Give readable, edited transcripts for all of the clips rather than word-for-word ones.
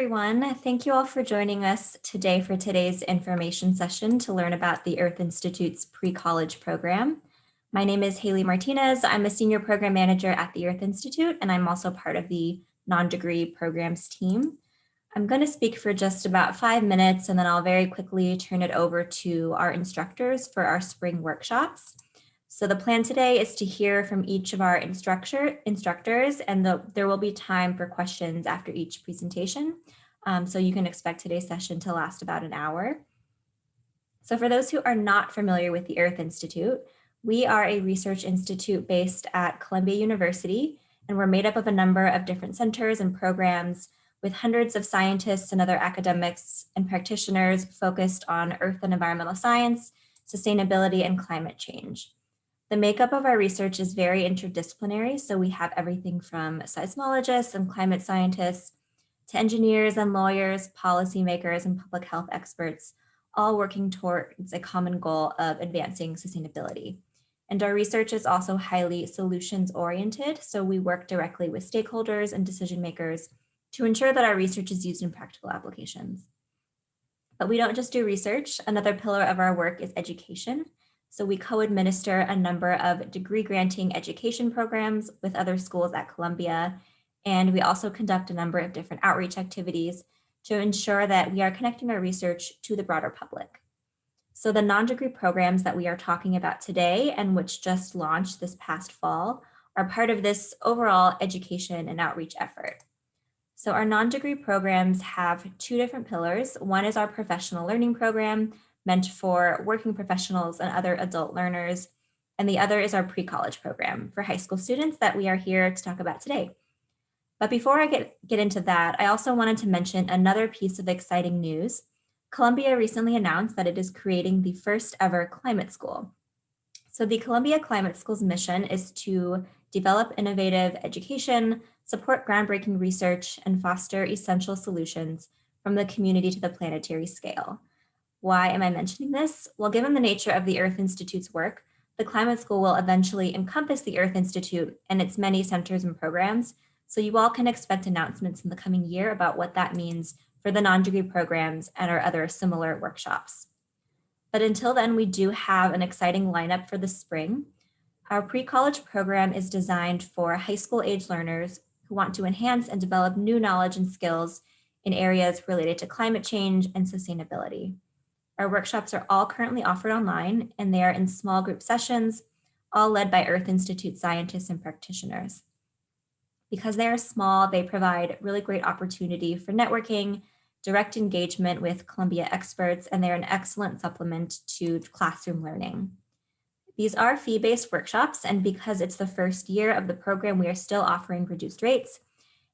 everyone. Thank you all for joining us today for today's information session to learn about the Earth Institute's pre-college program. My name is Haley Martinez. I'm a senior program manager at the Earth Institute, and I'm also part of the non-degree programs team. I'm going to speak for just about 5 minutes, and then I'll very quickly turn it over to our instructors for our spring workshops. So the plan today is to hear from each of our instructors, and there will be time for questions after each presentation. So you can expect today's session to last about an hour. So for those who are not familiar with the Earth Institute, we are a research institute based at Columbia University, and we're made up of a number of different centers and programs with hundreds of scientists and other academics and practitioners focused on earth and environmental science, sustainability, and climate change. The makeup of our research is very interdisciplinary, so we have everything from seismologists and climate scientists to engineers and lawyers, policymakers, and public health experts, all working towards a common goal of advancing sustainability. And our research is also highly solutions-oriented, so we work directly with stakeholders and decision makers to ensure that our research is used in practical applications. But we don't just do research. Another pillar of our work is education. So we co-administer a number of degree granting education programs with other schools at Columbia. And we also conduct a number of different outreach activities to ensure that we are connecting our research to the broader public. So the non-degree programs that we are talking about today and which just launched this past fall are part of this overall education and outreach effort. So our non-degree programs have two different pillars. One is our professional learning program, meant for working professionals and other adult learners. And the other is our pre-college program for high school students that we are here to talk about today. But before I get into that, I also wanted to mention another piece of exciting news. Columbia recently announced that it is creating the first ever climate school. So the Columbia Climate School's mission is to develop innovative education, support groundbreaking research, and foster essential solutions from the community to the planetary scale. Why am I mentioning this? Well, given the nature of the Earth Institute's work, the Climate School will eventually encompass the Earth Institute and its many centers and programs, so you all can expect announcements in the coming year about what that means for the non-degree programs and our other similar workshops. But until then, we do have an exciting lineup for the spring. Our pre-college program is designed for high school age learners who want to enhance and develop new knowledge and skills in areas related to climate change and sustainability. Our workshops are all currently offered online, and they are in small group sessions, all led by Earth Institute scientists and practitioners. Because they are small, they provide really great opportunity for networking, direct engagement with Columbia experts, and they're an excellent supplement to classroom learning. These are fee-based workshops, and because it's the first year of the program, we are still offering reduced rates,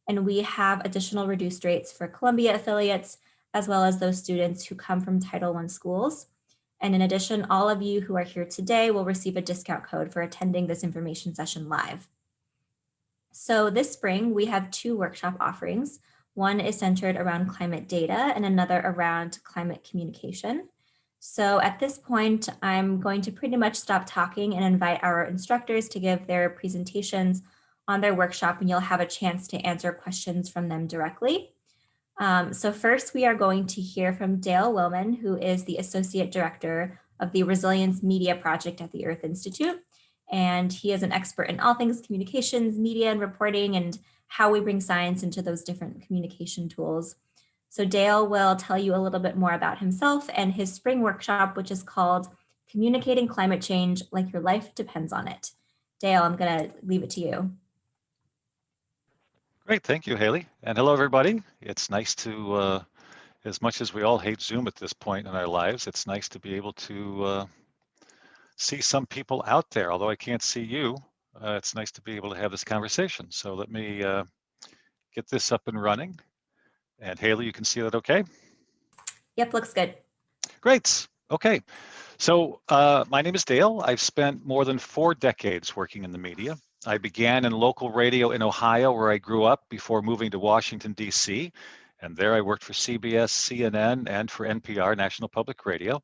and we have additional reduced rates for Columbia affiliates, as well as those students who come from Title I schools. And in addition, all of you who are here today will receive a discount code for attending this information session live. So this spring, we have two workshop offerings. One is centered around climate data and another around climate communication. So at this point, I'm going to pretty much stop talking and invite our instructors to give their presentations on their workshop, and you'll have a chance to answer questions from them directly. So first, we are going to hear from Dale Willman, who is the Associate Director of the Resilience Media Project at the Earth Institute. And he is an expert in all things communications, media, and reporting, and how we bring science into those different communication tools. So Dale will tell you a little bit more about himself and his spring workshop, which is called Communicating Climate Change Like Your Life Depends on It. Dale, I'm going to leave it to you. Great, thank you, Haley. And hello, everybody. It's nice to, as much as we all hate Zoom at this point in our lives, it's nice to be able to see some people out there. Although I can't see you, it's nice to be able to have this conversation. So let me get this up and running. And Haley, you can see that okay? Yep, looks good. Great, okay. So my name is Dale. I've spent more than 4 decades working in the media. I began in local radio in Ohio, where I grew up, before moving to Washington, D.C. And there I worked for CBS, CNN, and for NPR, National Public Radio.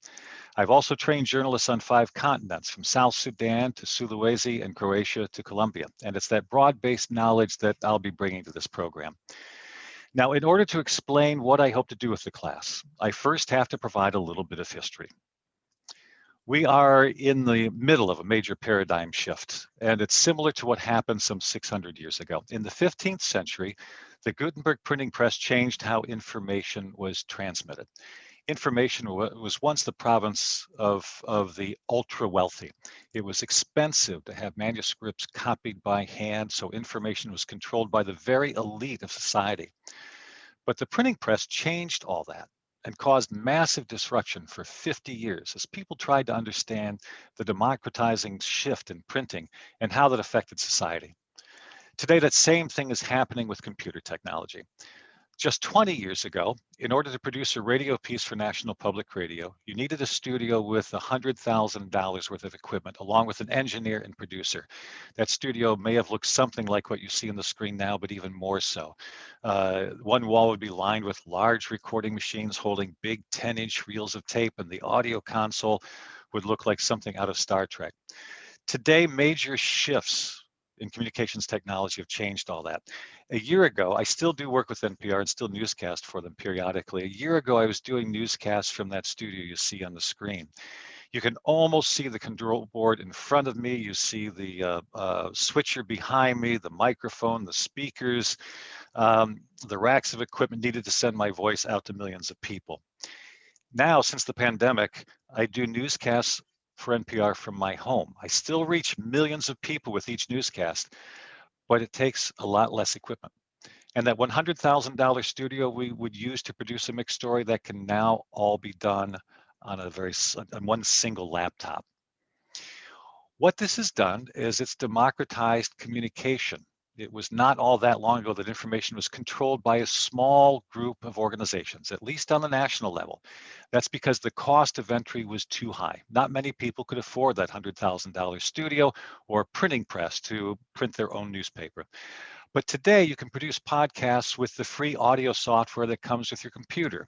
I've also trained journalists on 5 continents, from South Sudan to Sulawesi and Croatia to Colombia. And it's that broad-based knowledge that I'll be bringing to this program. Now, in order to explain what I hope to do with the class, I first have to provide a little bit of history. We are in the middle of a major paradigm shift, and it's similar to what happened some 600 years ago. In the 15th century, the Gutenberg printing press changed how information was transmitted. Information was once the province of the ultra wealthy. It was expensive to have manuscripts copied by hand, so information was controlled by the very elite of society. But the printing press changed all that and caused massive disruption for 50 years as people tried to understand the democratizing shift in printing and how that affected society. Today, that same thing is happening with computer technology. Just 20 years ago, in order to produce a radio piece for National Public Radio, you needed a studio with $100,000 worth of equipment, along with an engineer and producer. That studio may have looked something like what you see on the screen now, but even more so. One wall would be lined with large recording machines holding big 10-inch reels of tape, and the audio console would look like something out of Star Trek. Today, major shifts in communications technology have changed all that. A year ago, I still do work with NPR and still newscast for them periodically. A year ago, I was doing newscasts from that studio you see on the screen. You can almost see the control board in front of me. You see the switcher behind me, the microphone, the speakers, the racks of equipment needed to send my voice out to millions of people. Now, since the pandemic, I do newscasts for NPR from my home. I still reach millions of people with each newscast, but it takes a lot less equipment. And that $100,000 studio we would use to produce a mixed story, that can now all be done on on one single laptop. What this has done is it's democratized communication. It was not all that long ago that information was controlled by a small group of organizations, at least on the national level. That's because the cost of entry was too high. Not many people could afford that $100,000 studio or printing press to print their own newspaper. But today you can produce podcasts with the free audio software that comes with your computer.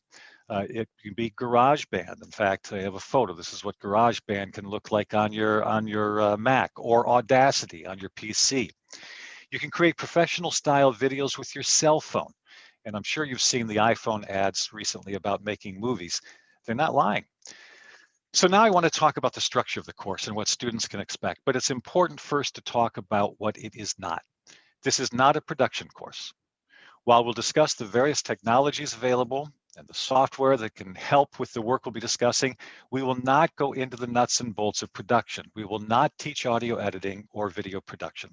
It can be GarageBand. In fact, I have a photo. This is what GarageBand can look like on your Mac, or Audacity on your PC. You can create professional style videos with your cell phone. And I'm sure you've seen the iPhone ads recently about making movies. They're not lying. So now I want to talk about the structure of the course and what students can expect. But it's important first to talk about what it is not. This is not a production course. While we'll discuss the various technologies available and the software that can help with the work we'll be discussing, we will not go into the nuts and bolts of production. We will not teach audio editing or video production.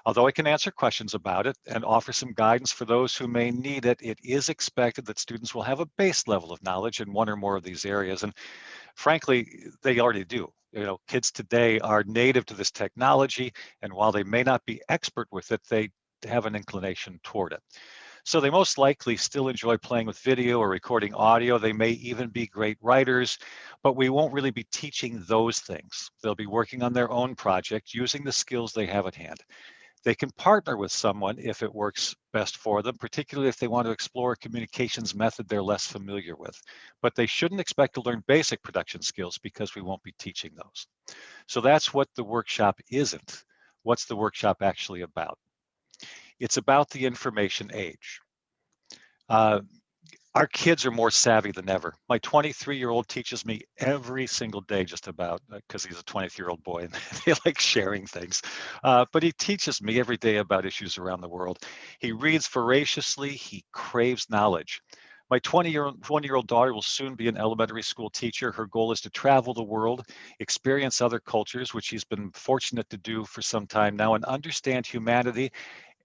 Although I can answer questions about it and offer some guidance for those who may need it, it is expected that students will have a base level of knowledge in one or more of these areas. And frankly, they already do. Kids today are native to this technology, and while they may not be expert with it, they have an inclination toward it. So they most likely still enjoy playing with video or recording audio. They may even be great writers, but we won't really be teaching those things. They'll be working on their own project using the skills they have at hand. They can partner with someone if it works best for them, particularly if they want to explore a communications method they're less familiar with. But they shouldn't expect to learn basic production skills because we won't be teaching those. So that's what the workshop isn't. What's the workshop actually about? It's about the information age. Our kids are more savvy than ever. My 23-year-old teaches me every single day just about, because he's a 23-year-old boy and they like sharing things. But he teaches me every day about issues around the world. He reads voraciously. He craves knowledge. My 20-year-old daughter will soon be an elementary school teacher. Her goal is to travel the world, experience other cultures, which she's been fortunate to do for some time now, and understand humanity,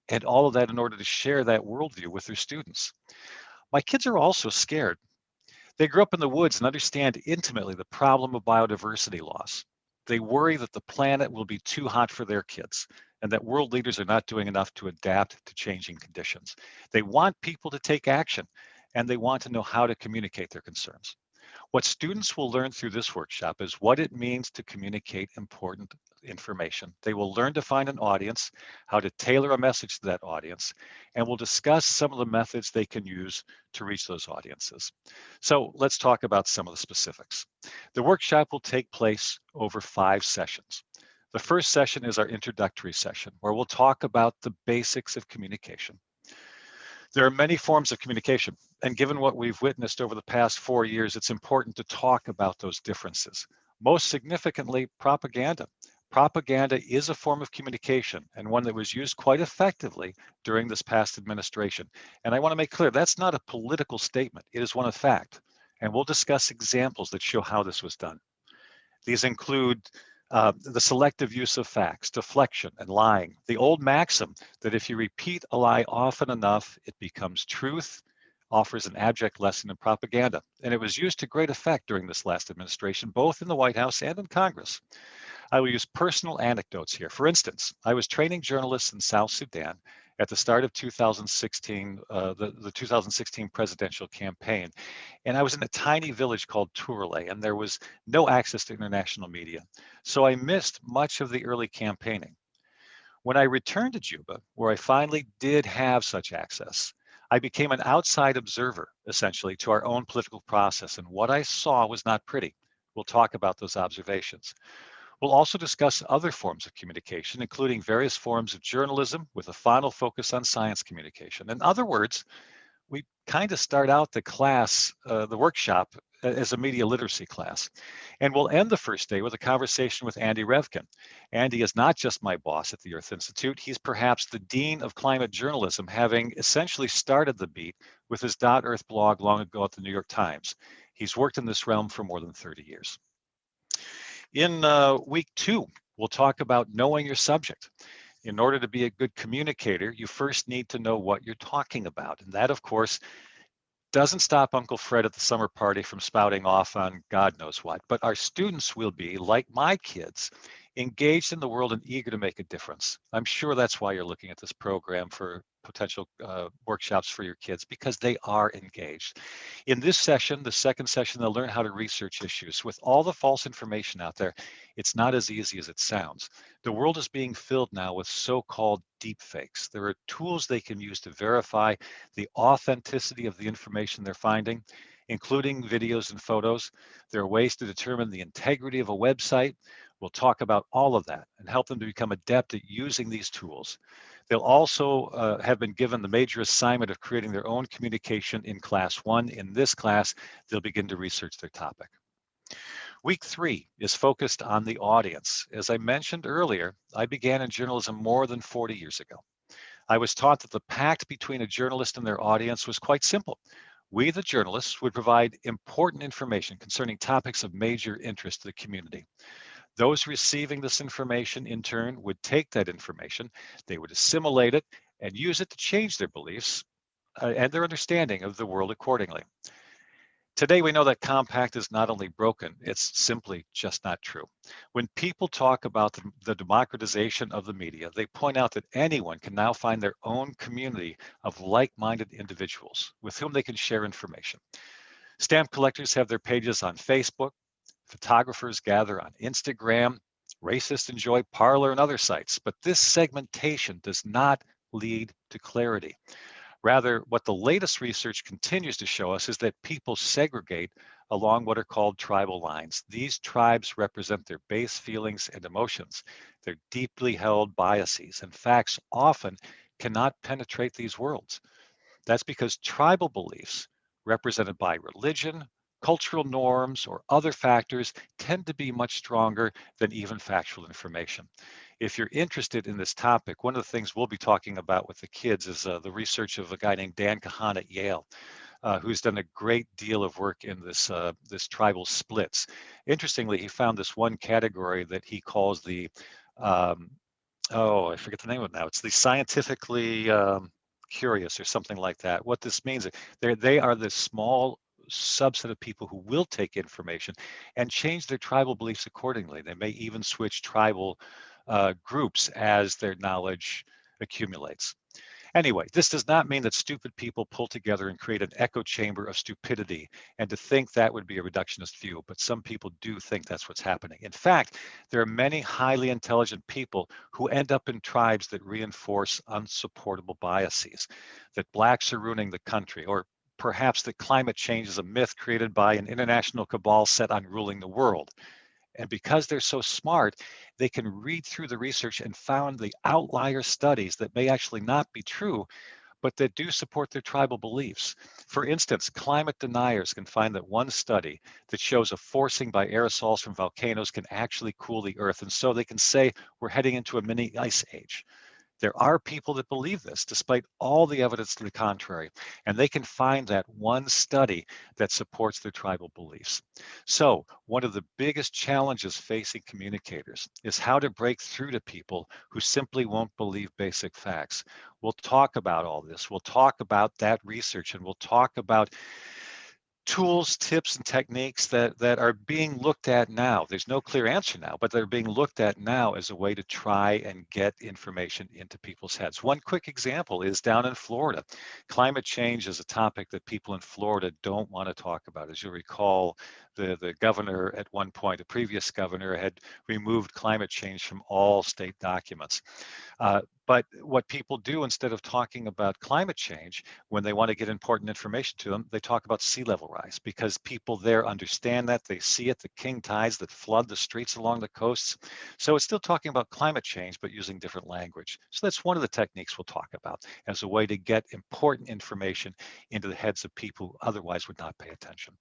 and all of that in order to share that worldview with her students. My kids are also scared. They grew up in the woods and understand intimately the problem of biodiversity loss. They worry that the planet will be too hot for their kids and that world leaders are not doing enough to adapt to changing conditions. They want people to take action, and they want to know how to communicate their concerns. What students will learn through this workshop is what it means to communicate important information. They will learn to find an audience, how to tailor a message to that audience, and we'll discuss some of the methods they can use to reach those audiences. So let's talk about some of the specifics. The workshop will take place over 5 sessions. The first session is our introductory session, where we'll talk about the basics of communication. There are many forms of communication, and given what we've witnessed over the past 4 years, it's important to talk about those differences. Most significantly, propaganda. Propaganda is a form of communication and one that was used quite effectively during this past administration. And I want to make clear that's not a political statement, it is one of fact. And we'll discuss examples that show how this was done. These include the selective use of facts, deflection, and lying. The old maxim that if you repeat a lie often enough, it becomes truth, offers an abject lesson in propaganda. And it was used to great effect during this last administration, both in the White House and in Congress. I will use personal anecdotes here. For instance, I was training journalists in South Sudan at the start of 2016, the 2016 presidential campaign. And I was in a tiny village called Tourle, and there was no access to international media. So I missed much of the early campaigning. When I returned to Juba, where I finally did have such access, I became an outside observer, essentially, to our own political process. And what I saw was not pretty. We'll talk about those observations. We'll also discuss other forms of communication, including various forms of journalism with a final focus on science communication. In other words, we kind of start out the class, the workshop, as a media literacy class. And we'll end the first day with a conversation with Andy Revkin. Andy is not just my boss at the Earth Institute, he's perhaps the dean of climate journalism, having essentially started the beat with his .earth blog long ago at the New York Times. He's worked in this realm for more than 30 years. In week 2, we'll talk about knowing your subject. In order to be a good communicator, you first need to know what you're talking about. And that, of course, doesn't stop Uncle Fred at the summer party from spouting off on God knows what. But our students will be, like my kids, engaged in the world and eager to make a difference. I'm sure that's why you're looking at this program for potential workshops for your kids, because they are engaged. In this session, the second session, they'll learn how to research issues. With all the false information out there, it's not as easy as it sounds. The world is being filled now with so-called deep fakes. There are tools they can use to verify the authenticity of the information they're finding, including videos and photos. There are ways to determine the integrity of a website. We'll talk about all of that and help them to become adept at using these tools. They'll also have been given the major assignment of creating their own communication in class 1. In this class, they'll begin to research their topic. Week 3 is focused on the audience. As I mentioned earlier, I began in journalism more than 40 years ago. I was taught that the pact between a journalist and their audience was quite simple. We, the journalists, would provide important information concerning topics of major interest to the community. Those receiving this information, in turn, would take that information, they would assimilate it, and use it to change their beliefs and their understanding of the world accordingly. Today, we know that compact is not only broken, it's simply just not true. When people talk about the democratization of the media, they point out that anyone can now find their own community of like-minded individuals with whom they can share information. Stamp collectors have their pages on Facebook, photographers gather on Instagram, racists enjoy Parler and other sites, but this segmentation does not lead to clarity. Rather, what the latest research continues to show us is that people segregate along what are called tribal lines. These tribes represent their base feelings and emotions, their deeply held biases, and facts often cannot penetrate these worlds. That's because tribal beliefs, represented by religion, cultural norms, or other factors, tend to be much stronger than even factual information. If you're interested in this topic, one of the things we'll be talking about with the kids is the research of a guy named Dan Kahan at Yale, who's done a great deal of work in this tribal splits. Interestingly, he found this one category that he calls the I forget the name of it now. It's the scientifically curious or something like that. What this means is they are the small subset of people who will take information and change their tribal beliefs accordingly. They may even switch tribal groups as their knowledge accumulates. Anyway, this does not mean that stupid people pull together and create an echo chamber of stupidity and to think that would be a reductionist view, but some people do think that's what's happening. In fact, there are many highly intelligent people who end up in tribes that reinforce unsupportable biases, that blacks are ruining the country, or perhaps that climate change is a myth created by an international cabal set on ruling the world. And because they're so smart, they can read through the research and found the outlier studies that may actually not be true, but that do support their tribal beliefs. For instance, climate deniers can find that one study that shows a forcing by aerosols from volcanoes can actually cool the Earth, and so they can say we're heading into a mini ice age. There are people that believe this despite all the evidence to the contrary, and they can find that one study that supports their tribal beliefs. So, one of the biggest challenges facing communicators is how to break through to people who simply won't believe basic facts. We'll talk about all this. We'll talk about that research, and we'll talk about tools, tips, and techniques that are being looked at now. There's no clear answer now, but they're being looked at now as a way to try and get information into people's heads. One quick example is down in Florida. Climate change is a topic that people in Florida don't want to talk about. As you recall, the governor at one point, a previous governor, had removed climate change from all state documents. But what people do instead of talking about climate change, when they want to get important information to them, they talk about sea level rise because people there understand that, they see it, the king tides that flood the streets along the coasts. So it's still talking about climate change, but using different language. So that's one of the techniques we'll talk about as a way to get important information into the heads of people who otherwise would not pay attention.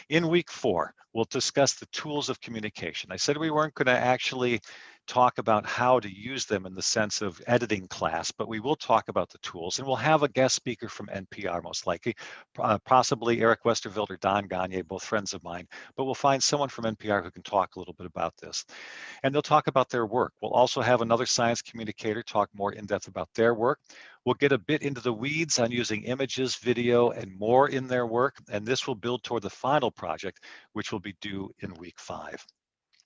In week 4, we'll discuss the tools of communication. I said we weren't going to actually talk about how to use them in the sense of editing class, but we will talk about the tools, and we'll have a guest speaker from NPR most likely, possibly Eric Westervelt or Don Gagne, both friends of mine, but we'll find someone from NPR who can talk a little bit about this. And they'll talk about their work. We'll also have another science communicator talk more in depth about their work. We'll get a bit into the weeds on using images, video, and more in their work, and this will build toward the final project, which will be due in week 5.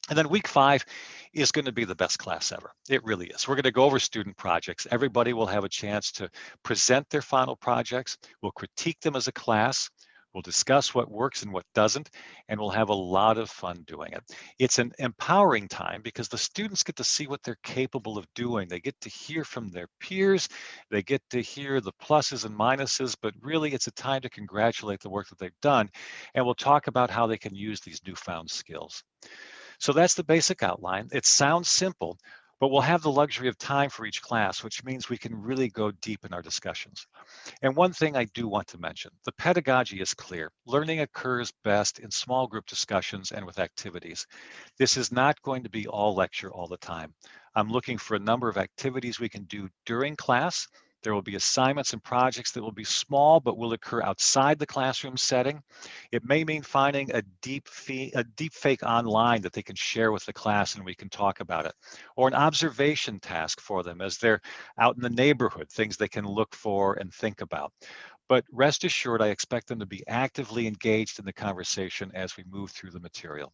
And then week 5 is going to be the best class ever. It really is. We're going to go over student projects. Everybody will have a chance to present their final projects. We'll critique them as a class. We'll discuss what works and what doesn't, and we'll have a lot of fun doing it. It's an empowering time because the students get to see what they're capable of doing. They get to hear from their peers. They get to hear the pluses and minuses, but really it's a time to congratulate the work that they've done. And we'll talk about how they can use these newfound skills. So that's the basic outline. It sounds simple, but we'll have the luxury of time for each class, which means we can really go deep in our discussions. And one thing I do want to mention, the pedagogy is clear. Learning occurs best in small group discussions and with activities. This is not going to be all lecture all the time. I'm looking for a number of activities we can do during class. There will be assignments and projects that will be small, but will occur outside the classroom setting. It may mean finding a deep fake online that they can share with the class and we can talk about it, or an observation task for them as they're out in the neighborhood, things they can look for and think about. But rest assured, I expect them to be actively engaged in the conversation as we move through the material.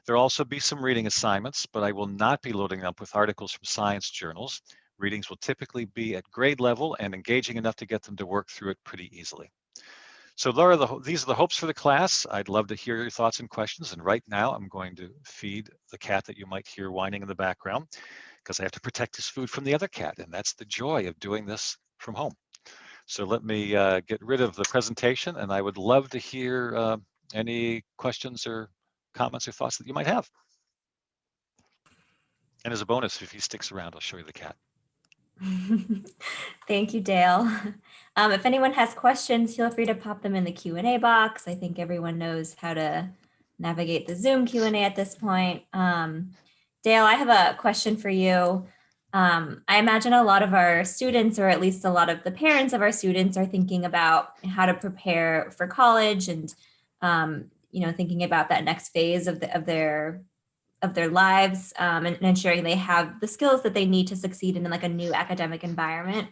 There'll also be some reading assignments, but I will not be loading them up with articles from science journals. Readings will typically be at grade level and engaging enough to get them to work through it pretty easily. So Laura, these are the hopes for the class. I'd love to hear your thoughts and questions. And right now I'm going to feed the cat that you might hear whining in the background because I have to protect his food from the other cat. And that's the joy of doing this from home. So let me get rid of the presentation, and I would love to hear any questions or comments or thoughts that you might have. And as a bonus, if he sticks around, I'll show you the cat. Thank you, Dale. If anyone has questions, feel free to pop them in the Q&A box. I think everyone knows how to navigate the Zoom Q&A at this point. Dale, I have a question for you. I imagine a lot of our students, or at least a lot of the parents of our students, are thinking about how to prepare for college and thinking about that next phase of their lives, and ensuring they have the skills that they need to succeed in like a new academic environment.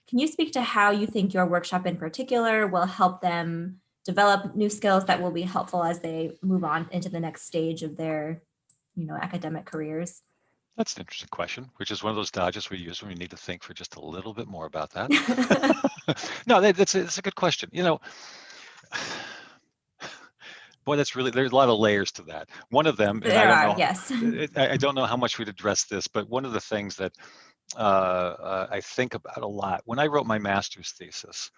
Can you speak to how you think your workshop in particular will help them develop new skills that will be helpful as they move on into the next stage of their, academic careers? That's an interesting question, which is one of those dodges we use when we need to think for just a little bit more about that. No, it's a good question. Boy, there's a lot of layers to that. One of them, and Yes. I don't know how much we'd address this, but one of the things that I think about a lot, when I wrote my master's thesis,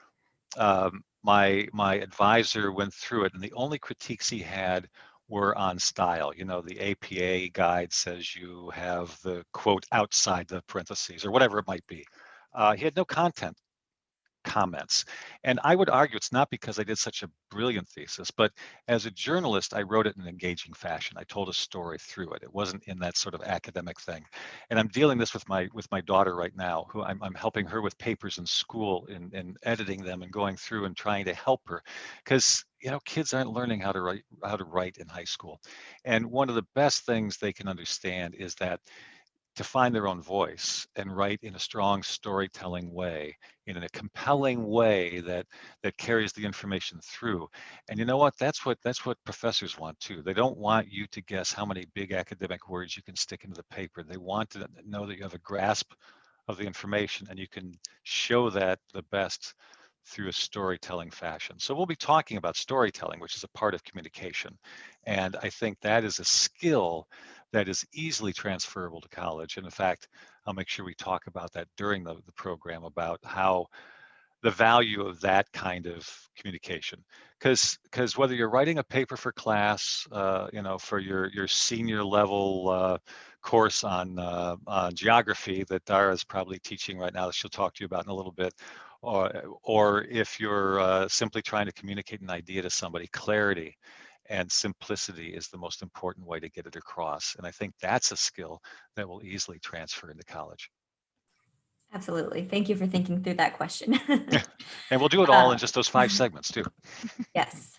my advisor went through it, and the only critiques he had were on style. The APA guide says you have the quote outside the parentheses or whatever it might be. He had no content comments. And I would argue it's not because I did such a brilliant thesis, but as a journalist, I wrote it in an engaging fashion. I told a story through it. It wasn't in that sort of academic thing. And I'm dealing this with my daughter right now, who I'm helping her with papers in school and editing them and going through and trying to help her, because kids aren't learning how to write in high school. And one of the best things they can understand is that to find their own voice and write in a strong storytelling way, in a compelling way that carries the information through. And you know what? That's what professors want too. They don't want you to guess how many big academic words you can stick into the paper. They want to know that you have a grasp of the information and you can show that the best through a storytelling fashion. So we'll be talking about storytelling, which is a part of communication. And I think that is a skill that is easily transferable to college. And in fact, I'll make sure we talk about that during the program, about how the value of that kind of communication. Because whether you're writing a paper for class, for your senior level course on geography that Dara is probably teaching right now, that she'll talk to you about in a little bit, or if you're simply trying to communicate an idea to somebody, clarity and simplicity is the most important way to get it across. And I think that's a skill that will easily transfer into college. Absolutely. Thank you for thinking through that question. And we'll do it all in just those 5 segments too. Yes.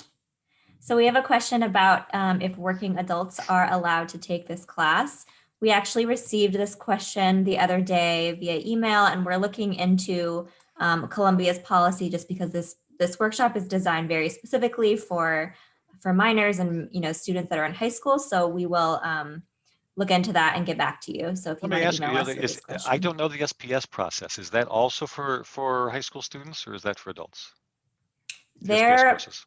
So we have a question about if working adults are allowed to take this class. We actually received this question the other day via email, and we're looking into Columbia's policy, just because this workshop is designed very specifically for minors and students that are in high school. So we will look into that and get back to you. So if you Let me want to ask you, email us with this I question. don't know the SPS process. Is that also for high school students, or is that for adults? The SPS They're courses.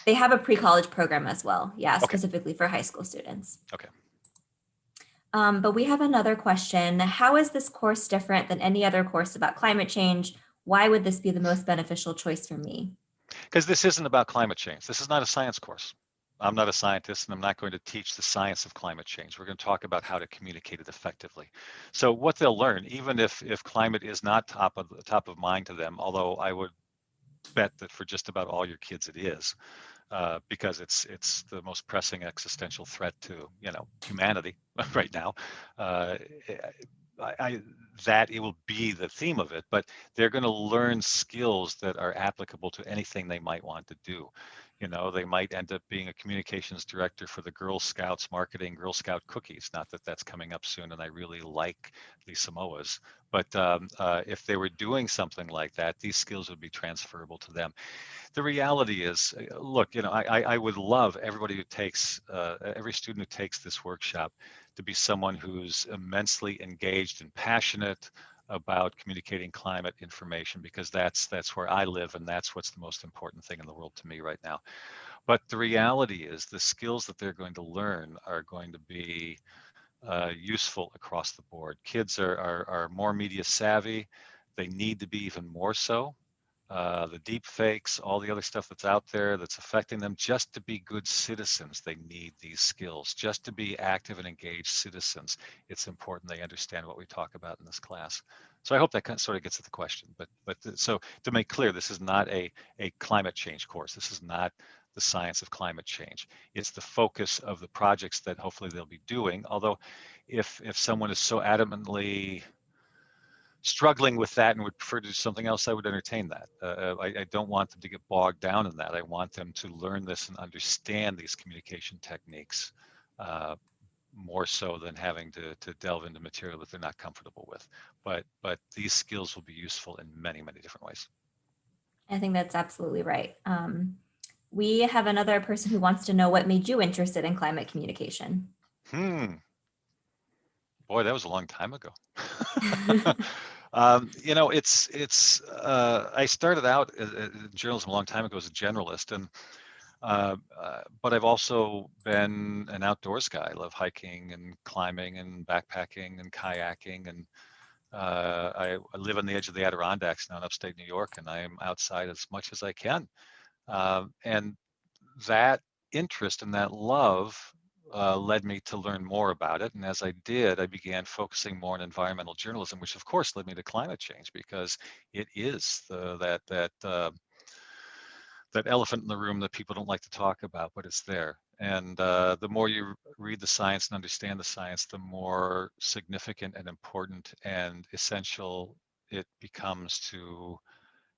they have a pre-college program as well. Yeah, Okay. specifically for high school students. Okay. But we have another question. How is this course different than any other course about climate change? Why would this be the most beneficial choice for me? Because this isn't about climate change. This is not a science course. I'm not a scientist, and I'm not going to teach the science of climate change. We're going to talk about how to communicate it effectively. So what they'll learn, even if climate is not top of mind to them, although I would bet that for just about all your kids it is, because it's the most pressing existential threat to humanity right now. Uh, that it will be the theme of it, but they're going to learn skills that are applicable to anything they might want to do. They might end up being a communications director for the Girl Scouts marketing Girl Scout cookies. Not that that's coming up soon, and I really like the Samoas. But if they were doing something like that, these skills would be transferable to them. The reality is, look, I would love everybody who takes, every student who takes this workshop to be someone who's immensely engaged and passionate about communicating climate information, because that's where I live, and that's what's the most important thing in the world to me right now. But the reality is the skills that they're going to learn are going to be useful across the board. Kids are more media savvy. They need to be even more so. The deep fakes, all the other stuff that's out there that's affecting them, just to be good citizens, they need these skills. Just to be active and engaged citizens, it's important they understand what we talk about in this class. So I hope that kind of sort of gets at the question. But so to make clear, this is not a climate change course. This is not the science of climate change. It's the focus of the projects that hopefully they'll be doing. Although if someone is so adamantly struggling with that and would prefer to do something else, I would entertain that. I don't want them to get bogged down in that. I want them to learn this and understand these communication techniques more so than having to delve into material that they're not comfortable with. But these skills will be useful in many, many different ways. I think that's absolutely right. We have another person who wants to know what made you interested in climate communication. Boy, that was a long time ago. I started out in journalism a long time ago as a generalist, and but I've also been an outdoors guy. I love hiking and climbing and backpacking and kayaking, and I live on the edge of the Adirondacks now in upstate New York, and I am outside as much as I can. And that interest and that love led me to learn more about it. And as I did, I began focusing more on environmental journalism, which of course led me to climate change, because it is that elephant in the room that people don't like to talk about, but it's there. And the more you read the science and understand the science, the more significant and important and essential it becomes to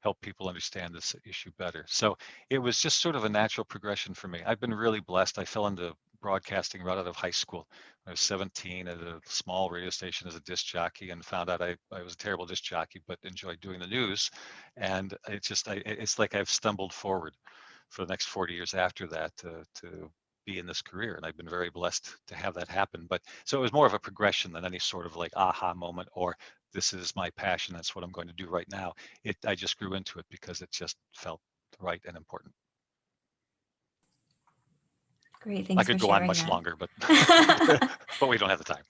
help people understand this issue better. So it was just sort of a natural progression for me. I've been really blessed. I fell into broadcasting right out of high school. I was 17 at a small radio station as a disc jockey, and found out I was a terrible disc jockey, but enjoyed doing the news. And it's like I've stumbled forward for the next 40 years after that to be in this career. And I've been very blessed to have that happen. But so it was more of a progression than any sort of like aha moment, or this is my passion, that's what I'm going to do right now. I just grew into it because it just felt right and important. Great, I thanks for could go on sharing much that. longer, but but we don't have the time.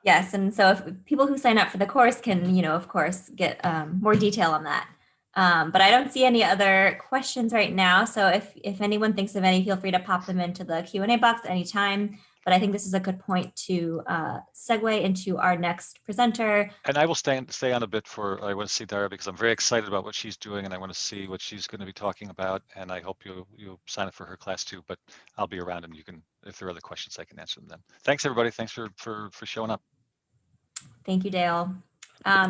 Yes, and so if people who sign up for the course can, of course, get more detail on that. But I don't see any other questions right now. So if anyone thinks of any, feel free to pop them into the Q&A box anytime. But I think this is a good point to segue into our next presenter. And I will stay on a bit I want to see Dara, because I'm very excited about what she's doing, and I want to see what she's going to be talking about. And I hope you sign up for her class too. But I'll be around, and you can, if there are other questions, I can answer them then. Thanks everybody. Thanks for showing up. Thank you, Dale.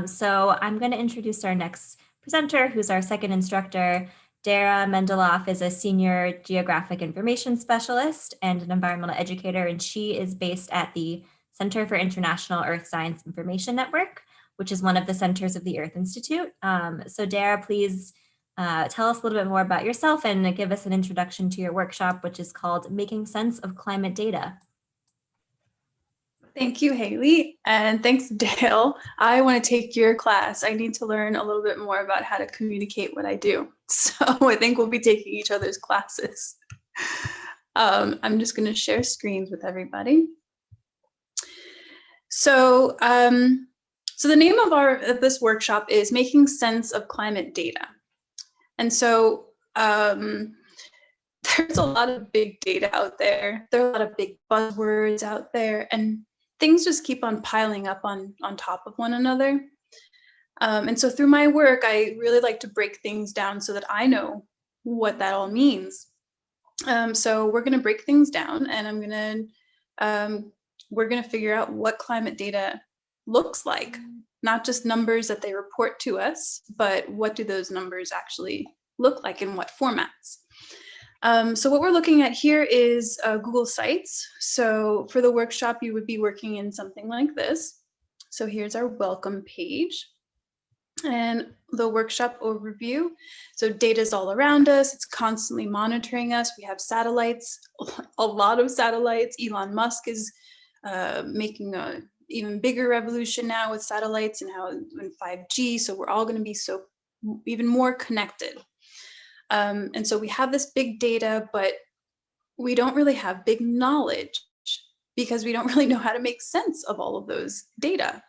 So I'm going to introduce our next presenter, who's our second instructor. Dara Mendeloff is a senior geographic information specialist and an environmental educator, and she is based at the Center for International Earth Science Information Network, which is one of the centers of the Earth Institute. So Dara, please tell us a little bit more about yourself and give us an introduction to your workshop, which is called Making Sense of Climate Data. Thank you, Haley, and thanks, Dale. I want to take your class. I need to learn a little bit more about how to communicate what I do. So I think we'll be taking each other's classes. I'm just going to share screens with everybody. So, so the name of this workshop is Making Sense of Climate Data. And so there's a lot of big data out there. There are a lot of big buzzwords out there, and things just keep on piling up on top of one another. And so through my work, I really like to break things down so that I know what that all means. So we're going to break things down, and we're going to figure out what climate data looks like, not just numbers that they report to us, but what do those numbers actually look like in what formats. So what we're looking at here is Google Sites. So for the workshop, you would be working in something like this. So here's our welcome page and the workshop overview. So data is all around us. It's constantly monitoring us. We have satellites, a lot of satellites. Elon Musk is making a even bigger revolution now with satellites and how in 5G. So we're all going to be even more connected. And so we have this big data, but we don't really have big knowledge because we don't really know how to make sense of all of those data,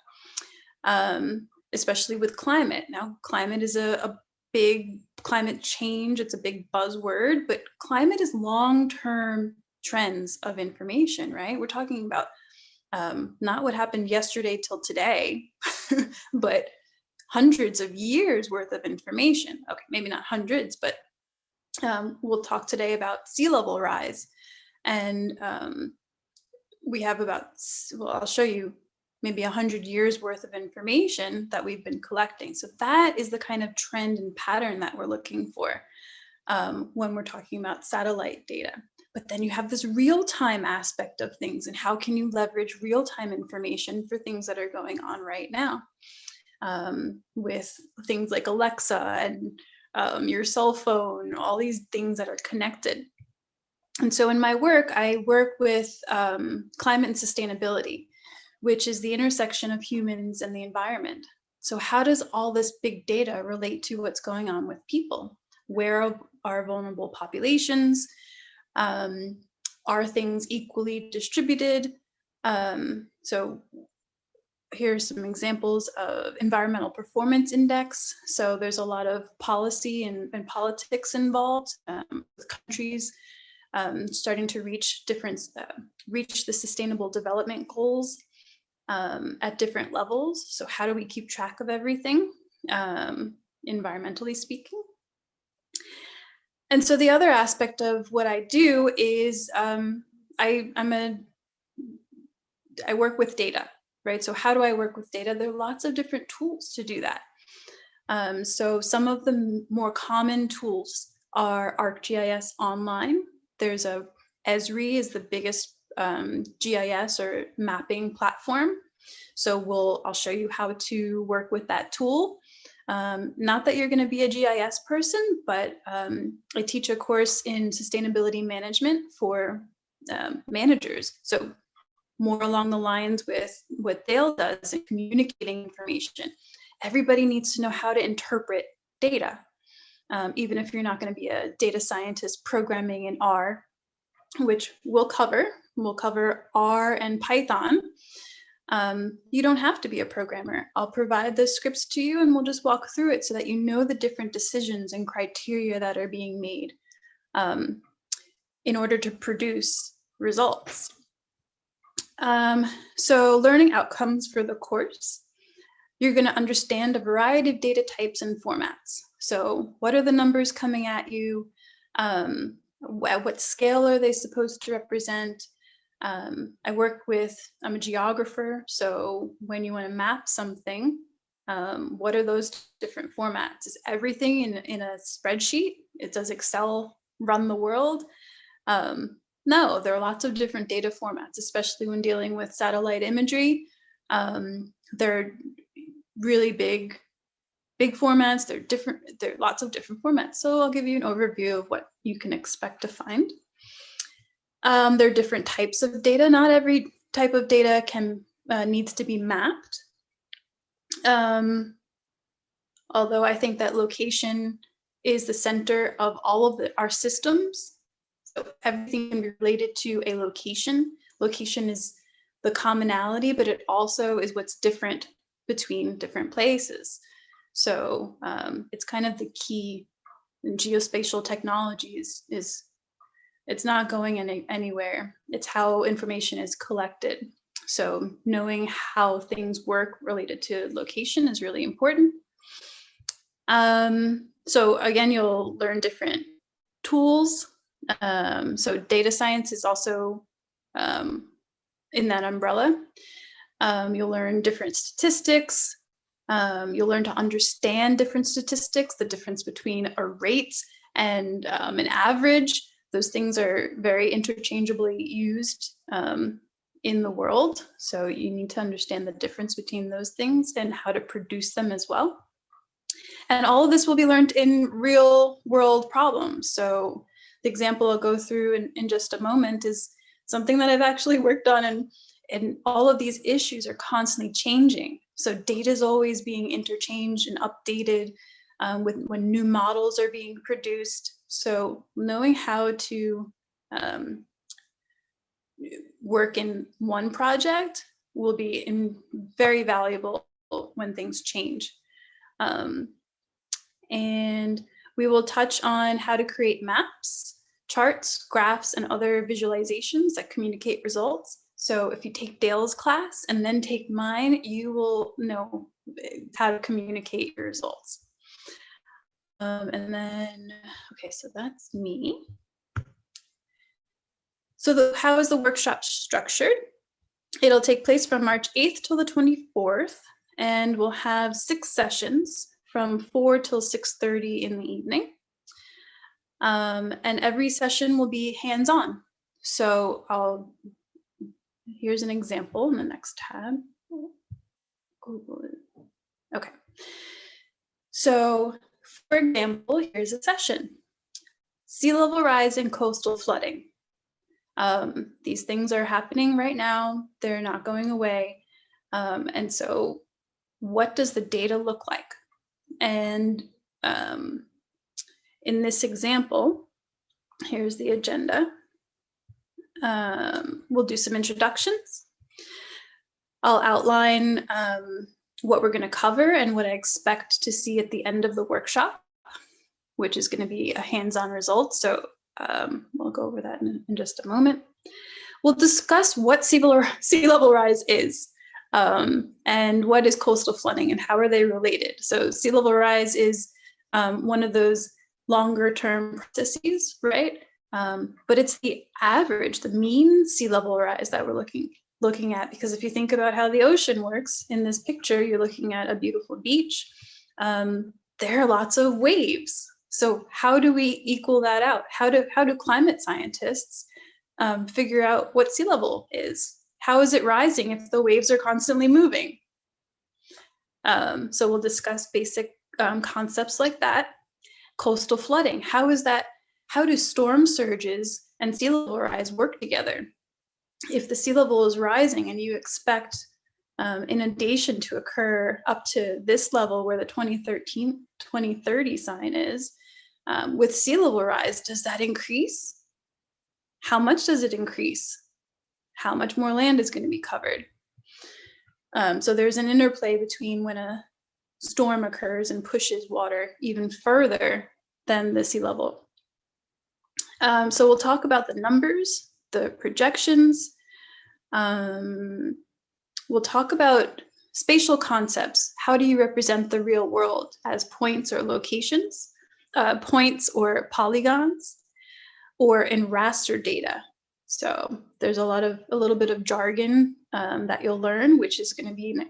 especially with climate. Now, climate is a big climate change. It's a big buzzword, but climate is long-term trends of information, right? We're talking about not what happened yesterday till today, but hundreds of years worth of information. Okay, maybe not hundreds, but we'll talk today about sea level rise. And we have I'll show you maybe 100 years worth of information that we've been collecting. So that is the kind of trend and pattern that we're looking for when we're talking about satellite data. But then you have this real-time aspect of things, and how can you leverage real-time information for things that are going on right now with things like Alexa and your cell phone, all these things that are connected. And so in my work, I work with climate and sustainability, which is the intersection of humans and the environment. So how does all this big data relate to what's going on with people? Where are vulnerable populations? Are things equally distributed? So here's some examples of environmental performance index. So there's a lot of policy and politics involved with countries starting to reach the Sustainable Development Goals at different levels. So how do we keep track of everything, environmentally speaking? And so the other aspect of what I do is I work with data, right? So how do I work with data? There are lots of different tools to do that. So some of the more common tools are ArcGIS Online. There's Esri is the biggest GIS or mapping platform. So I'll show you how to work with that tool. Not that you're going to be a GIS person, but I teach a course in sustainability management for managers. So more along the lines with what Dale does in communicating information. Everybody needs to know how to interpret data, even if you're not going to be a data scientist programming in R, which we'll cover. We'll cover R and Python. You don't have to be a programmer. I'll provide the scripts to you and we'll just walk through it so that you know the different decisions and criteria that are being made in order to produce results. So learning outcomes for the course, you're going to understand a variety of data types and formats. So what are the numbers coming at you? At what scale are they supposed to represent? I'm a geographer, so when you want to map something, what are those different formats? Is everything in a spreadsheet? Does Excel run the world? No, there are lots of different data formats, especially when dealing with satellite imagery. They're really big formats. There are lots of different formats. So I'll give you an overview of what you can expect to find. There are different types of data. Not every type of data needs to be mapped. Although I think that location is the center of all of our systems. So everything can be related to a location. Location is the commonality, but it also is what's different between different places. So it's kind of the key in geospatial technologies is it's not going anywhere. It's how information is collected. So knowing how things work related to location is really important. So again, you'll learn different tools. So data science is also in that umbrella. You'll learn different statistics. You'll learn to understand different statistics, the difference between a rate and an average. Those things are very interchangeably used in the world. So you need to understand the difference between those things and how to produce them as well. And all of this will be learned in real world problems. So the example I'll go through in just a moment is something that I've actually worked on, and all of these issues are constantly changing. So data is always being interchanged and updated when new models are being produced. So knowing how to work in one project will be very valuable when things change. And we will touch on how to create maps, charts, graphs, and other visualizations that communicate results. So if you take Dale's class and then take mine, you will know how to communicate your results. And then, okay, so that's me. So how is the workshop structured? It'll take place from March 8th till the 24th, and we'll have 6 sessions from 4 till 6:30 in the evening. And every session will be hands-on. So here's an example in the next tab. Google it. Okay. So for example, here's a session. Sea level rise and coastal flooding. These things are happening right now. They're not going away. And so what does the data look like? And in this example, here's the agenda. We'll do some introductions. I'll outline what we're going to cover and what I expect to see at the end of the workshop, which is going to be a hands-on result. So We'll go over that in just a moment. We'll discuss what sea level rise is, and what is coastal flooding and how are they related. So sea level rise is one of those longer term processes, right? But it's the average, the mean sea level rise that we're looking at, because if you think about how the ocean works in this picture, you're looking at a beautiful beach. There are lots of waves. So how do we equal that out? How do climate scientists figure out what sea level is? How is it rising if the waves are constantly moving? So we'll discuss basic concepts like that. Coastal flooding, how do storm surges and sea level rise work together? If the sea level is rising and you expect inundation to occur up to this level where the 2030 sign is, with sea level rise, does that increase? How much does it increase? How much more land is going to be covered? So there's an interplay between when a storm occurs and pushes water even further than the sea level. So we'll talk about the numbers, the projections. We'll talk about spatial concepts. How do you represent the real world as points or locations, points or polygons, or in raster data? So there's a little bit of jargon that you'll learn, which is going to be an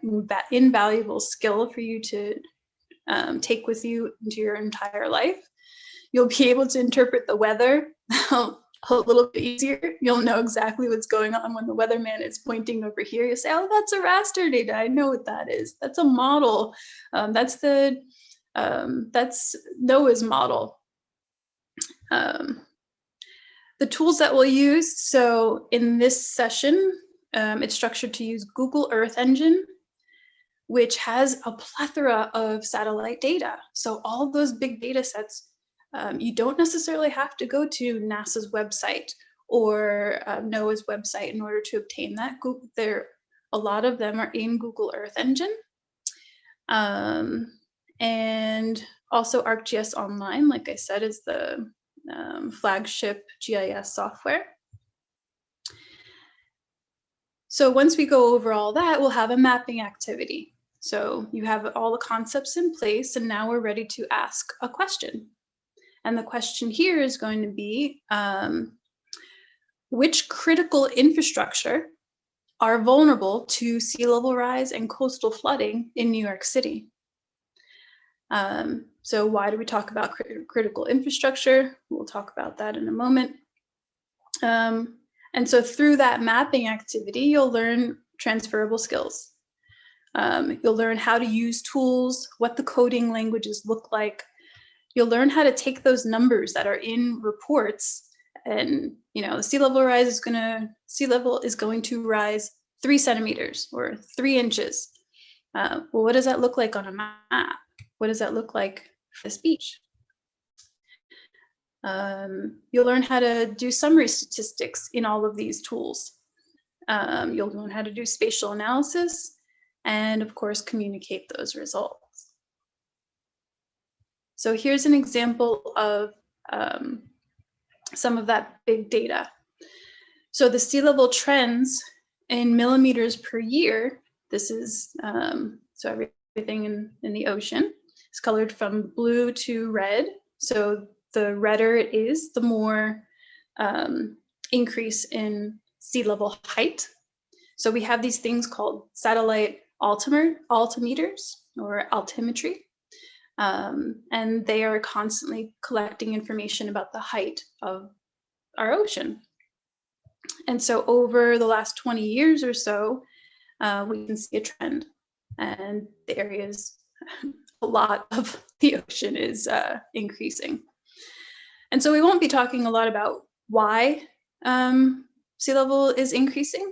invaluable skill for you to take with you into your entire life. You'll be able to interpret the weather a little bit easier. You'll know exactly what's going on when the weatherman is pointing over here. You say, oh, that's a raster data. I know what that is. That's a model. That's NOAA's model. The tools that we'll use. So in this session, it's structured to use Google Earth Engine, which has a plethora of satellite data. So all those big data sets, you don't necessarily have to go to NASA's website or NOAA's website in order to obtain that. A lot of them are in Google Earth Engine. And also ArcGIS Online, like I said, is the flagship GIS software. So once we go over all that, we'll have a mapping activity. So you have all the concepts in place, and now we're ready to ask a question. And the question here is going to be, which critical infrastructure are vulnerable to sea level rise and coastal flooding in New York City? So why do we talk about critical infrastructure? We'll talk about that in a moment. And so through that mapping activity, you'll learn transferable skills. You'll learn how to use tools, what the coding languages look like. You'll learn how to take those numbers that are in reports, and the sea level is going to rise 3 centimeters or 3 inches. Well, what does that look like on a map? What does that look like for this beach? You'll learn how to do summary statistics in all of these tools. You'll learn how to do spatial analysis and, of course, communicate those results. So here's an example of some of that big data. So the sea level trends in millimeters per year, this is so everything in the ocean is colored from blue to red. So the redder it is, the more increase in sea level height. So we have these things called satellite altimeters or altimetry. And they are constantly collecting information about the height of our ocean. And so over the last 20 years or so, we can see a trend, and there is a lot of the ocean is increasing. And so we won't be talking a lot about why sea level is increasing,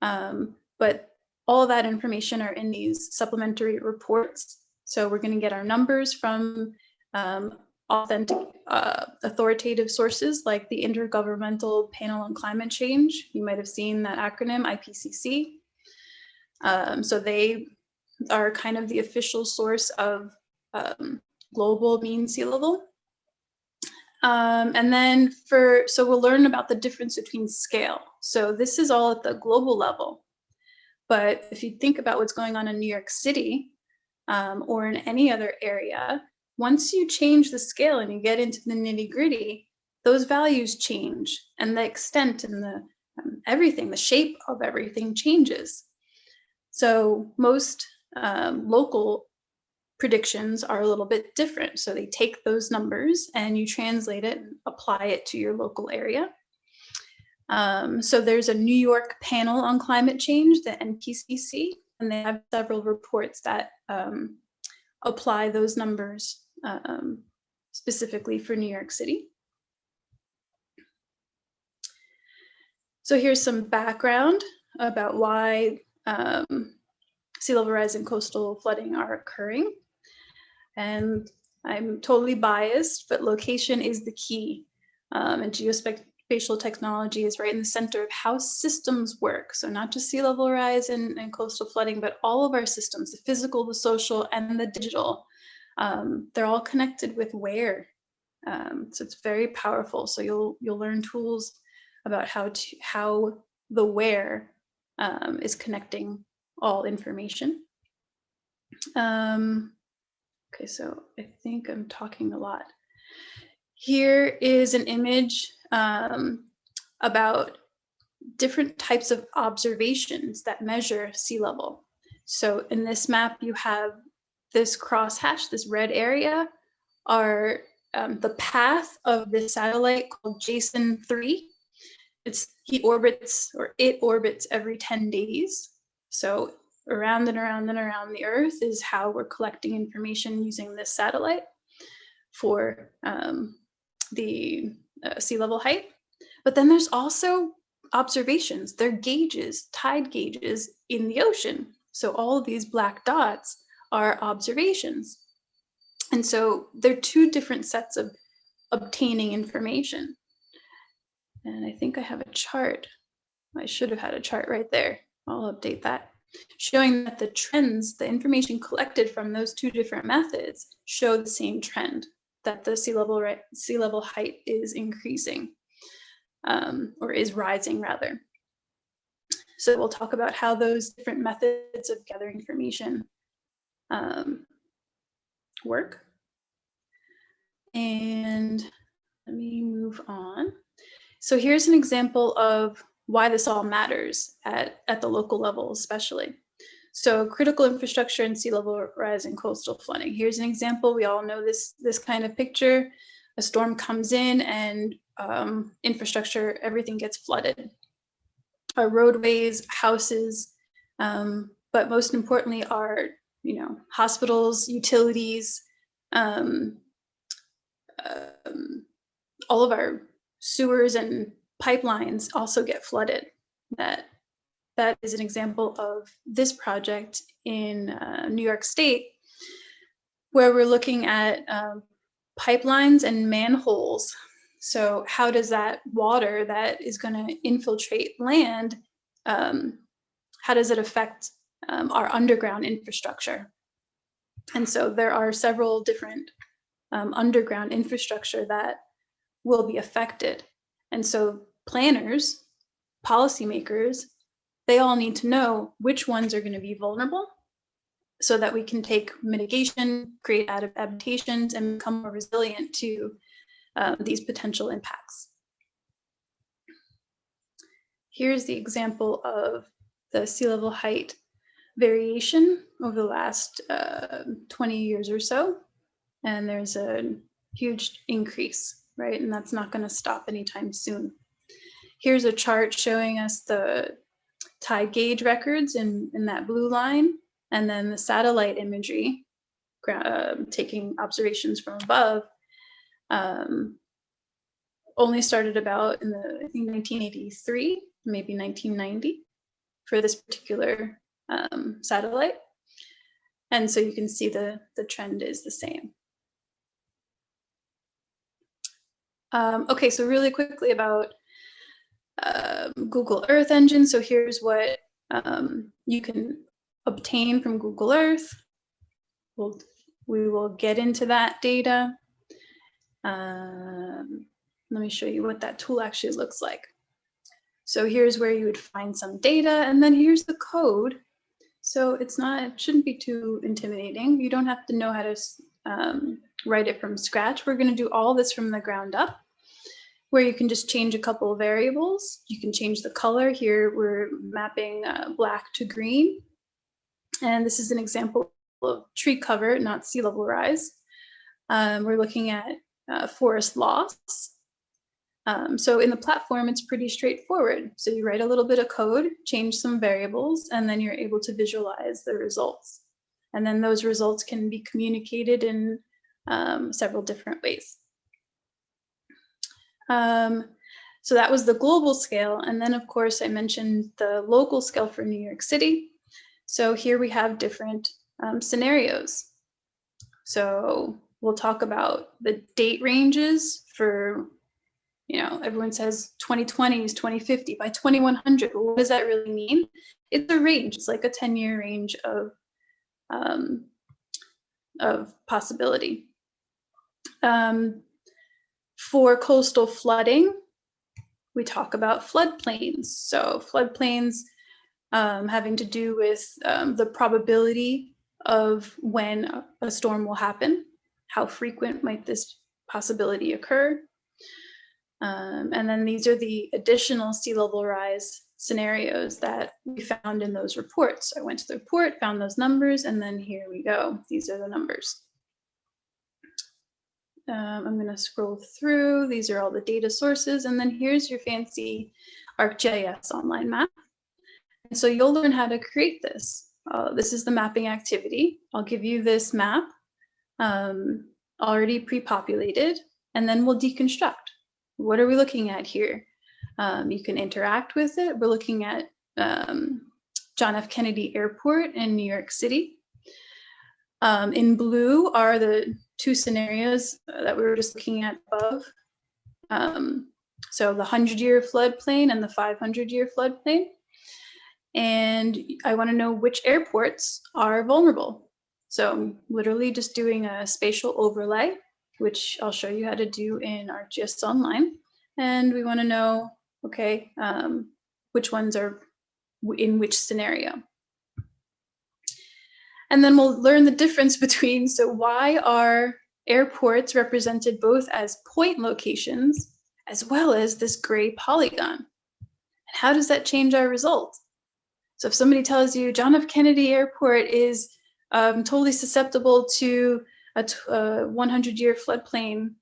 but all of that information are in these supplementary reports. So we're going to get our numbers from authentic, authoritative sources like the Intergovernmental Panel on Climate Change. You might have seen that acronym, IPCC. So they are kind of the official source of global mean sea level. And then so we'll learn about the difference between scale. So this is all at the global level. But if you think about what's going on in New York City or in any other area, once you change the scale and you get into the nitty gritty, those values change, and the extent and the everything, the shape of everything changes. So most local predictions are a little bit different. So they take those numbers and you translate it and apply it to your local area. So there's a New York panel on climate change, the NPCC, and they have several reports that apply those numbers specifically for New York City. So here's some background about why sea level rise and coastal flooding are occurring. And I'm totally biased, but location is the key. And geospatial technology is right in the center of how systems work. So not just sea level rise and coastal flooding, but all of our systems, the physical, the social, and the digital. They're all connected with where. So it's very powerful. So you'll learn tools about how the where is connecting all information. Okay, so I think I'm talking a lot. Here is an image about different types of observations that measure sea level. So in this map, you have this crosshatch, this red area, are the path of the satellite called Jason 3. It orbits every 10 days. So around and around and around the Earth is how we're collecting information using this satellite for the sea level height. But then there's also observations. They're gauges, tide gauges in the ocean. So all of these black dots are observations. And so they're two different sets of obtaining information. And I think I have a chart. I should have had a chart right there. I'll update that, showing that the trends, the information collected from those two different methods show the same trend, that the sea level height is increasing, or is rising rather. So we'll talk about how those different methods of gathering information work. And let me move on. So here's an example of why this all matters at the local level, especially. So critical infrastructure and sea level rise and coastal flooding. Here's an example. We all know this kind of picture. A storm comes in and infrastructure, everything gets flooded. Our roadways, houses, but most importantly, our hospitals, utilities, all of our sewers and pipelines also get flooded. That is an example of this project in New York State, where we're looking at pipelines and manholes. So how does that water that is going to infiltrate land, how does it affect our underground infrastructure? And so there are several different underground infrastructure that will be affected. And so planners, policymakers, they all need to know which ones are going to be vulnerable so that we can take mitigation, create adaptations, and become more resilient to these potential impacts. Here's the example of the sea level height variation over the last 20 years or so. And there's a huge increase, right? And that's not going to stop anytime soon. Here's a chart showing us the tide gauge records in that blue line, and then the satellite imagery, taking observations from above, only started about in I think 1983, maybe 1990 for this particular satellite. And so you can see the trend is the same. Okay, so really quickly about Google Earth Engine. So here's what you can obtain from Google Earth. We will get into that data. Let me show you what that tool actually looks like. So here's where you would find some data, and then here's the code. So it shouldn't be too intimidating. You don't have to know how to write it from scratch. We're going to do all this from the ground up, where you can just change a couple of variables. You can change the color. Here we're mapping black to green. And this is an example of tree cover, not sea level rise. We're looking at forest loss. So in the platform, it's pretty straightforward. So you write a little bit of code, change some variables, and then you're able to visualize the results. And then those results can be communicated in several different ways. So that was the global scale. And then, of course, I mentioned the local scale for New York City. So here we have different scenarios. So we'll talk about the date ranges for, everyone says 2020 is 2050 by 2100. Well, what does that really mean? It's a range. It's like a 10-year range of possibility. For coastal flooding, we talk about floodplains. So floodplains having to do with the probability of when a storm will happen. How frequent might this possibility occur? And then these are the additional sea level rise scenarios that we found in those reports. I went to the report, found those numbers, and then here we go. These are the numbers. I'm going to scroll through. These are all the data sources. And then here's your fancy ArcGIS online map. And so you'll learn how to create this. This is the mapping activity. I'll give you this map already pre-populated, and then we'll deconstruct. What are we looking at here? You can interact with it. We're looking at John F. Kennedy Airport in New York City. In blue are the two scenarios that we were just looking at above. So the 100-year floodplain and the 500-year floodplain. And I want to know which airports are vulnerable. So I'm literally just doing a spatial overlay, which I'll show you how to do in ArcGIS Online. And we want to know, okay, which ones are in which scenario. And then we'll learn the difference between, so why are airports represented both as point locations as well as this gray polygon? And how does that change our result? So if somebody tells you John F. Kennedy Airport is totally susceptible to a 100-year floodplain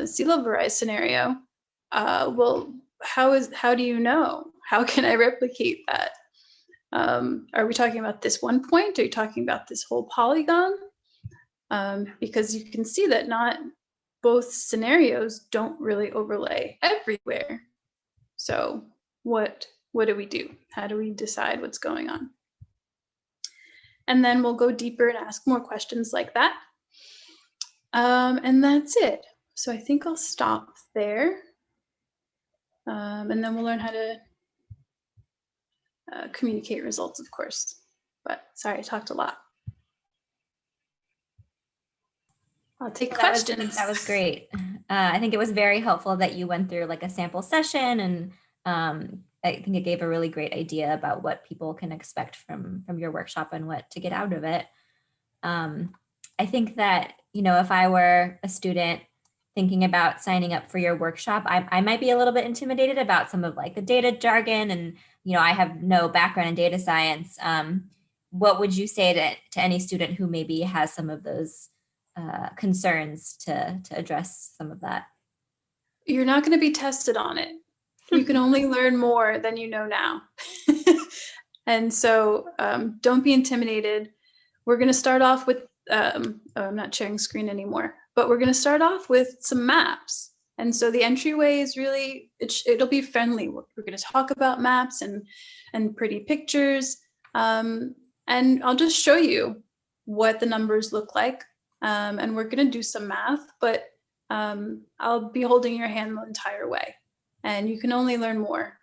sea level rise scenario, well, how do you know? How can I replicate that? Are we talking about this one point? Are you talking about this whole polygon? Because you can see that not both scenarios don't really overlay everywhere. So what do we do? How do we decide what's going on? And then we'll go deeper and ask more questions like that. And that's it. So I think I'll stop there. And then we'll learn how to communicate results, of course. But sorry, I talked a lot. I'll take questions. That was great. I think it was very helpful that you went through like a sample session, and I think it gave a really great idea about what people can expect from your workshop and what to get out of it. I think that, if I were a student thinking about signing up for your workshop, I might be a little bit intimidated about some of like the data jargon, and I have no background in data science. What would you say to any student who maybe has some of those concerns to address some of that? You're not going to be tested on it. You can only learn more than you know now. And so don't be intimidated. We're going to start off with, I'm not sharing screen anymore, but we're going to start off with some maps. And so the entryway is really, it'll be friendly. We're going to talk about maps and pretty pictures. And I'll just show you what the numbers look like. And we're going to do some math, but I'll be holding your hand the entire way. And you can only learn more.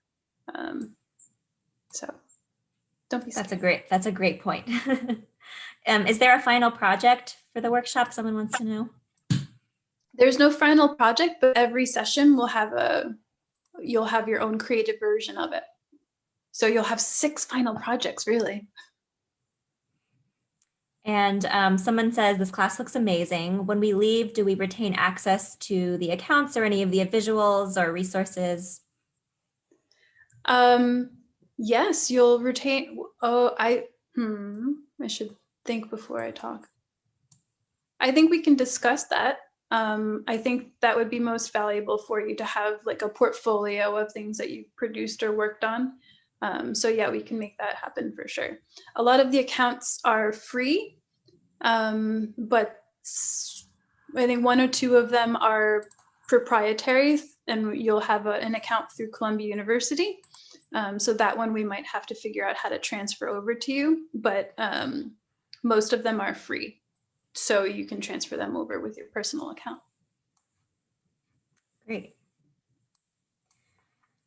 So don't be scared. That's a great point. Is there a final project for the workshop someone wants to know? There's no final project, but every session will have you'll have your own creative version of it. So you'll have 6 final projects, really. And someone says, this class looks amazing. When we leave, do we retain access to the accounts or any of the visuals or resources? Yes, you'll retain, I should think before I talk. I think we can discuss that. I think that would be most valuable for you to have like a portfolio of things that you've produced or worked on. So yeah, we can make that happen for sure. A lot of the accounts are free, but I think 1 or 2 of them are proprietary, and you'll have an account through Columbia University. So that one we might have to figure out how to transfer over to you, but most of them are free. So you can transfer them over with your personal account. Great.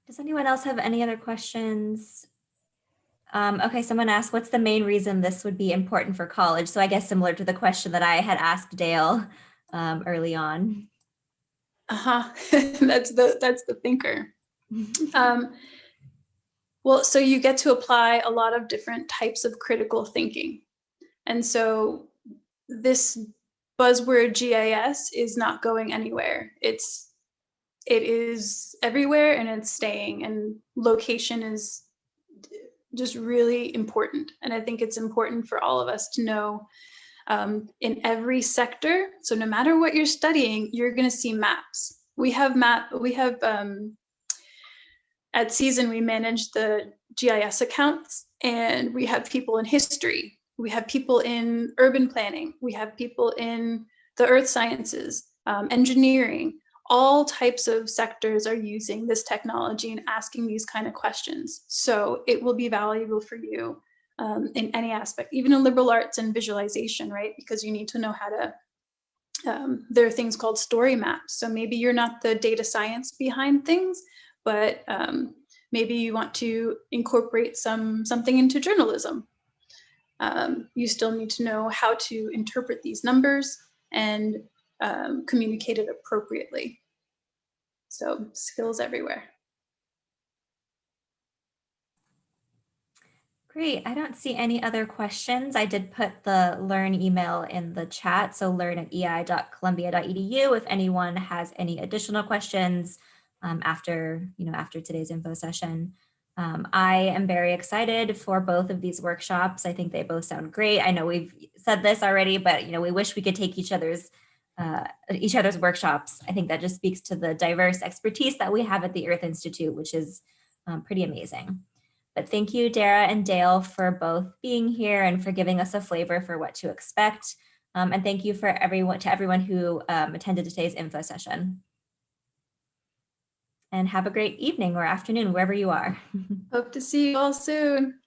Does anyone else have any other questions? Okay, someone asked, what's the main reason this would be important for college? So I guess similar to the question that I had asked Dale early on. That's the thinker. Well, so you get to apply a lot of different types of critical thinking. And so this buzzword GIS is not going anywhere. It is everywhere, and it's staying, and location is just really important. And I think it's important for all of us to know in every sector. So no matter what you're studying, you're going to see maps. At Season, we manage the GIS accounts, and we have people in history. We have people in urban planning. We have people in the earth sciences, engineering. All types of sectors are using this technology and asking these kind of questions. So it will be valuable for you in any aspect, even in liberal arts and visualization, right? Because you need to know how to, there are things called story maps. So maybe you're not the data science behind things, but maybe you want to incorporate something into journalism. You still need to know how to interpret these numbers and communicate it appropriately. So skills everywhere. Great. I don't see any other questions. I did put the Learn email in the chat, so learn@ei.columbia.edu if anyone has any additional questions after today's info session. I am very excited for both of these workshops. I think they both sound great. I know we've said this already, but we wish we could take each other's workshops. I think that just speaks to the diverse expertise that we have at the Earth Institute, which is pretty amazing. But thank you, Dara and Dale, for both being here and for giving us a flavor for what to expect. And thank you to everyone who attended today's info session. And have a great evening or afternoon, wherever you are. Hope to see you all soon.